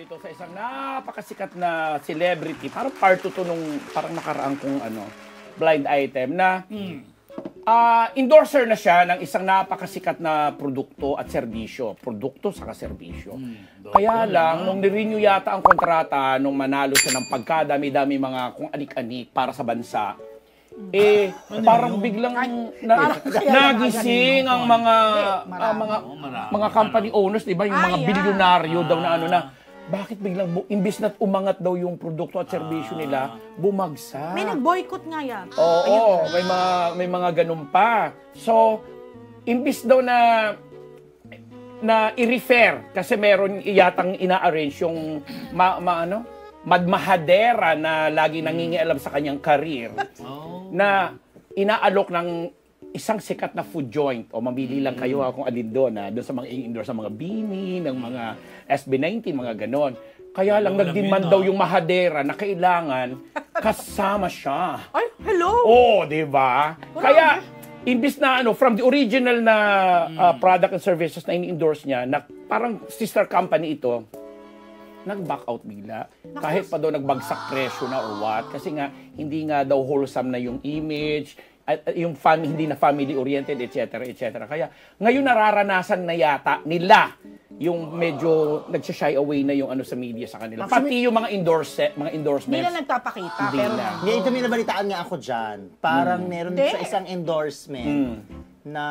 ito sa isang napakasikat na celebrity. Parang part 2 to nung parang nakaraang kong blind item na endorser na siya ng isang napakasikat na produkto at serbisyo. Produkto saka serbisyo. Kaya lang, nung nirenew yata ang kontrata, nung manalo siya ng pagkadami-dami mga kung anik-anik para sa bansa, parang biglang nagising ang mga company owners, di ba? Yung mga bilyonaryo daw na bakit biglang imbis na umangat daw yung produkto at serbisyo nila, bumagsak. May nag-boycott nga yan. Oo, may mga ganun pa. So, imbis daw na i-refer kasi meron yatang ina-arrange yung madmahadera na lagi nangingialam sa kanyang career na inaalok ng isang sikat na food joint o mamili lang kayo kung alin doon sa mga indoor sa mga Bini, ng mga SB19, mga ganon. Kaya lang nagdemand daw yung mahadera na kailangan kasama siya. Ay, hello! Oo, di ba? Kaya imbis na from the original na product and services na ini-endorse niya, na parang sister company ito, nag-back out bigla. Kahit pa daw nagbagsak presyo na or what. Kasi nga, hindi nga daw wholesome na yung image, at yung hindi na family-oriented, etc., etc. Kaya, ngayon nararanasan na yata nila yung medyo nagsashy away na yung sa media sa kanila. Pati yung mga endorsements. Hindi na nagpapakita. Hindi, ito may nabalitaan nga ako dyan. Parang meron sa isang endorsement na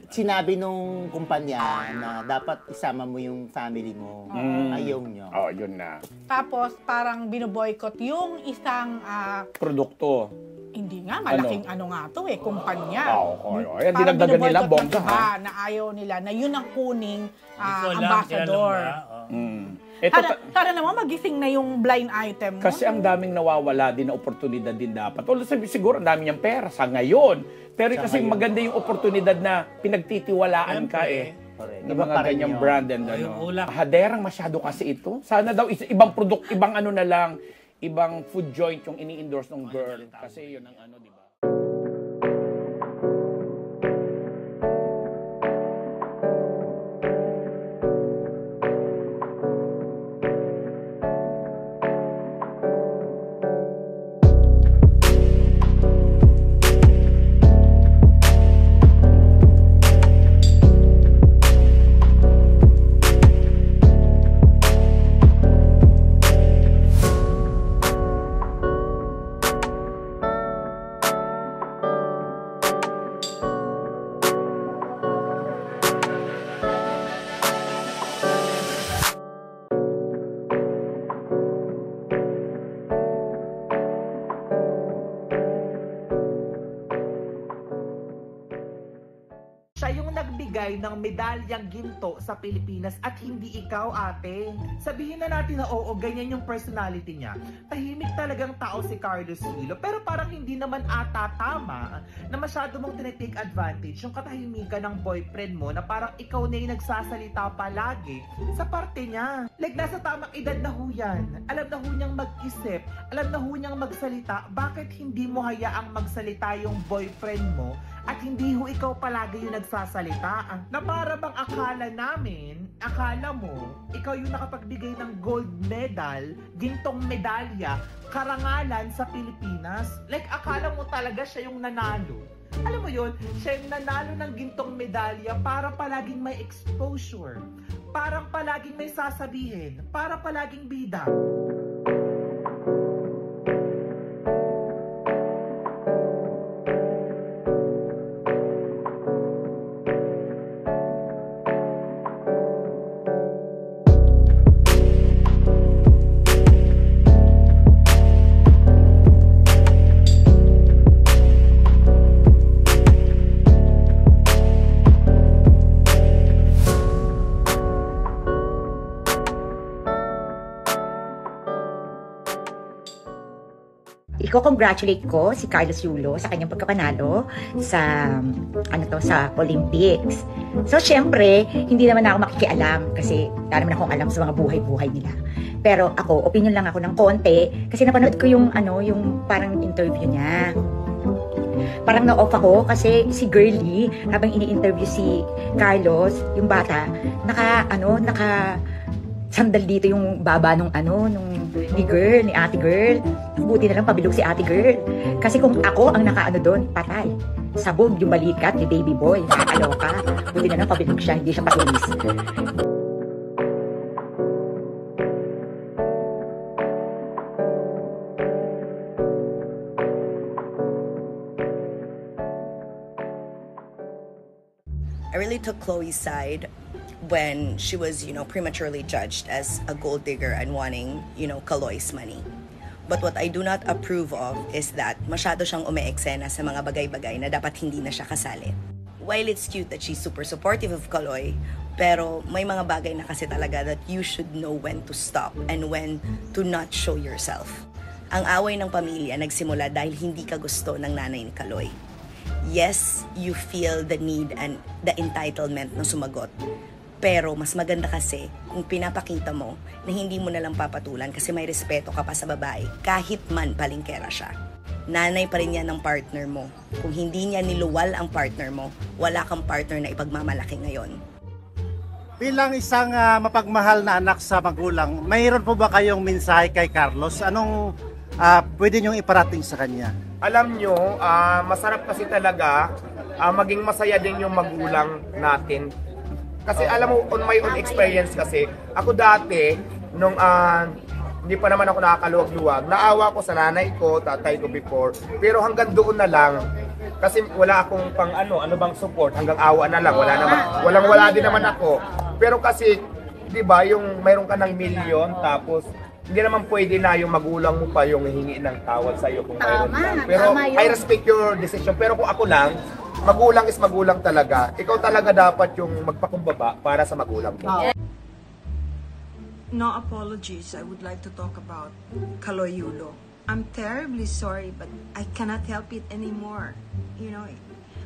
sinabi nung kumpanya na dapat isama mo yung family mo. Ayaw nyo. Yun na. Tapos, parang binoboycott yung isang produkto. Hindi nga, malaking kumpanya. Yan, dinagdagan nila, bongga. Na ayaw nila, na yun ang kuning ambassador. Para naman magising na yung blind item mo. Kasi ang daming nawawala din na oportunidad din dapat. Siguro ang dami niyang pera sa ngayon. Pero kasi maganda yung oportunidad na pinagtitiwalaan ka ng mga ganyang brand and haderang masyado kasi ito. Sana daw ibang product, ibang na lang, ibang food joint yung ini-endorse ng girl. Kasi yun ang di ba? Siya yung nagbigay ng medalyang ginto sa Pilipinas at hindi ikaw, ate. Sabihin na natin na oo, ganyan yung personality niya. Tahimik talagang tao si Carlos Yulo, pero parang hindi naman ata tama na masyado mong tinitake advantage yung katahimikan ng boyfriend mo na parang ikaw na yung nagsasalita palagi sa parte niya. Like nasa tamang edad na ho yan. Alam na ho niyang mag-isip, alam na ho niyang magsalita. Bakit hindi mo hayaang magsalita yung boyfriend mo at hindi ho ikaw palagi yung nagsasalita? Na para bang akala mo, ikaw yung nakapagbigay ng gold medal, gintong medalya, karangalan sa Pilipinas? Like, akala mo talaga siya yung nanalo. Alam mo yun, siya yung nanalo ng gintong medalya para palaging may exposure, parang palaging may sasabihin, para palaging bida. Iko-congratulate ko si Carlos Yulo sa kanyang pagkapanalo sa sa Olympics. So syempre, hindi naman ako makikialam kasi wala naman akong alam sa mga buhay-buhay nila. Pero ako, opinion lang ako ng konti kasi napanood ko yung yung parang interview niya. Parang na-off ako kasi si Girlie, habang ini-interview si Carlos, yung bata, sandal dito yung baba nung ni ate girl. Buti na lang pabilog si ate girl. Kasi kung ako ang nakaano doon, patay. Sabog yung balikat ni baby boy. Nakakaloka. Buti na lang pabilog siya, hindi siya patulis. I really took Chloe's side when she was, prematurely judged as a gold digger and wanting, Kaloy's money. But what I do not approve of is that masyado siyang umeeksena sa mga bagay-bagay na dapat hindi na siya kasali. While it's cute that she's super supportive of Kaloy, pero may mga bagay na kasi talaga that you should know when to stop and when to not show yourself. Ang away ng pamilya nagsimula dahil hindi ka gusto ng nanay ni Kaloy. Yes, you feel the need and the entitlement na sumagot. Pero mas maganda kasi kung pinapakita mo na hindi mo nalang papatulan kasi may respeto ka pa sa babae kahit man palingkera siya. Nanay pa rin yan ng partner mo. Kung hindi niya niluwal ang partner mo, wala kang partner na ipagmamalaki ngayon. Bilang isang mapagmahal na anak sa magulang, mayroon po ba kayong mensahe kay Carlos? Anong pwede niyong iparating sa kanya? Alam nyo, masarap kasi talaga maging masaya din yung magulang natin. Kasi alam mo, on my own experience kasi, ako dati, nung hindi pa naman ako nakakaluwag-luwag, naawa ko sa nanay ko, tatay ko before, pero hanggang doon na lang. Kasi wala akong pang ano bang support, hanggang awa na lang, wala din naman ako. Pero kasi, di ba, yung mayroon ka ng milyon, tapos hindi naman pwede na yung magulang mo pa yung hihingi ng tawad sa iyo kung mayroon lang. Pero I respect your decision. Pero kung ako lang, magulang is magulang talaga. Ikaw talaga dapat yung magpakumbaba para sa magulang mo. No apologies. I would like to talk about Kaloy Yulo. I'm terribly sorry but I cannot help it anymore.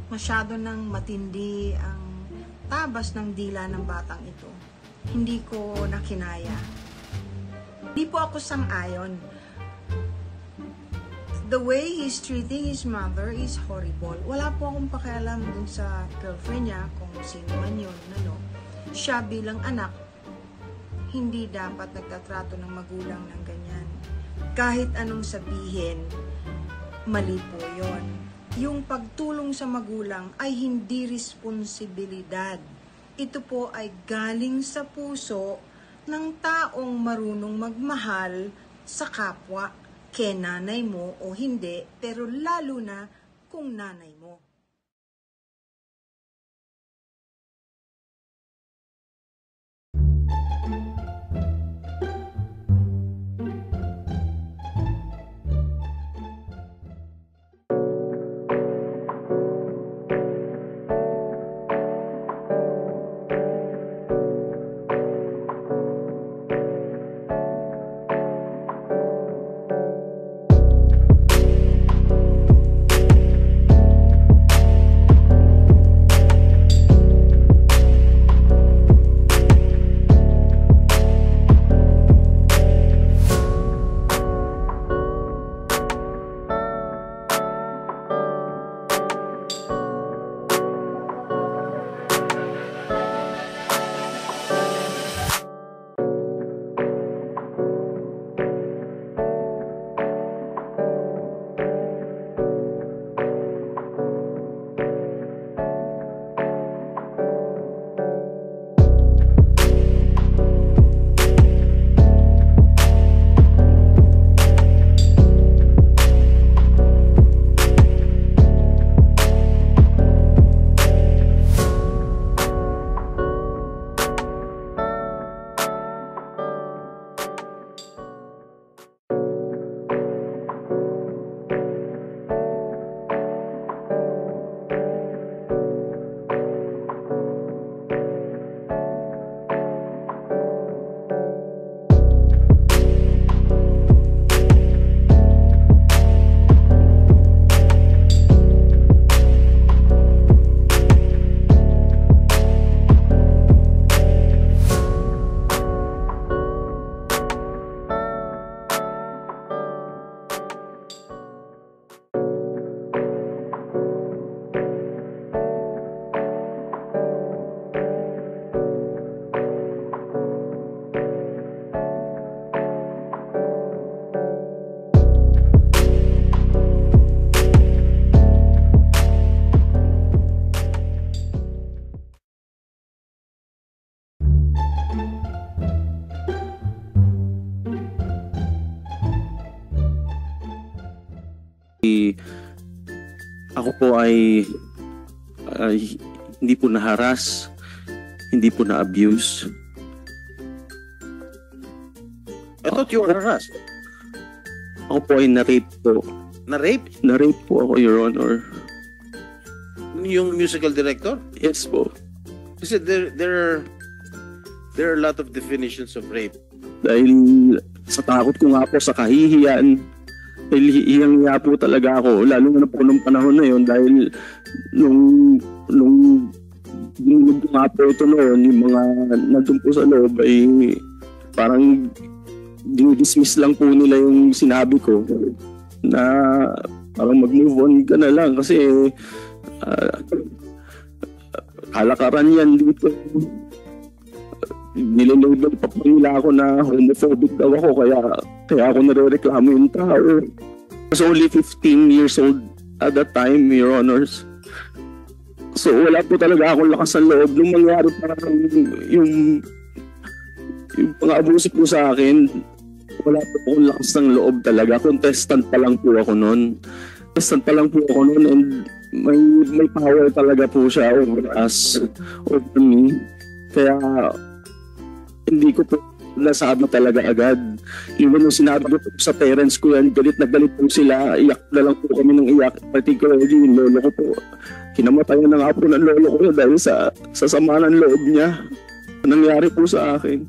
Masyado nang matindi ang tabas ng dila ng batang ito. Hindi ko nakinaya. Hindi po ako sang-ayon. The way he's treating his mother is horrible. Wala po akong pakialam dun sa girlfriend niya, kung sino man yun, Siya bilang anak, hindi dapat nagtatrato ng magulang ng ganyan. Kahit anong sabihin, mali po yun. Yung pagtulong sa magulang ay hindi responsibilidad. Ito po ay galing sa puso ng taong marunong magmahal sa kapwa, kay nanay mo o hindi, pero lalo na kung nanay mo. po ay hindi po na-harass, hindi po na-abuse. I thought you were harassed. Ako po ay na-rape po. Na-rape? Na-rape po ako, Your Honor. Yung musical director? Yes po. Kasi there are a lot of definitions of rape. Dahil sa takot ko nga po sa kahihiyan, dahil hiyang-hiya po talaga ako, lalo na po nung panahon na yun, dahil nung dinulog ko nga po ito noon, yung mga nandun po sa loob ay parang dinidismiss lang po nila yung sinabi ko na parang mag-move on ka na lang kasi kalakaran yan dito. Nililabel pa po nila ako na homophobic daw ako kaya ako nare-reklamo yung tao. I was only 15 years old at that time, Your Honors. So wala po talaga akong lakas ng loob nung mangyari parang yung mga abuso po sa akin. Wala po akong lakas ng loob talaga. Contestant pa lang po ako noon. And may power talaga po siya over me. Kaya hindi ko po nasabi talaga agad. Even nung sinabi ko po sa parents ko yan, galit na galit po sila. Iyak na lang po kami ng iyak. Particularly yung lolo ko po. Kinamatayan na nga po ng lolo ko dahil sa sama ng loob niya. Nangyari po sa akin.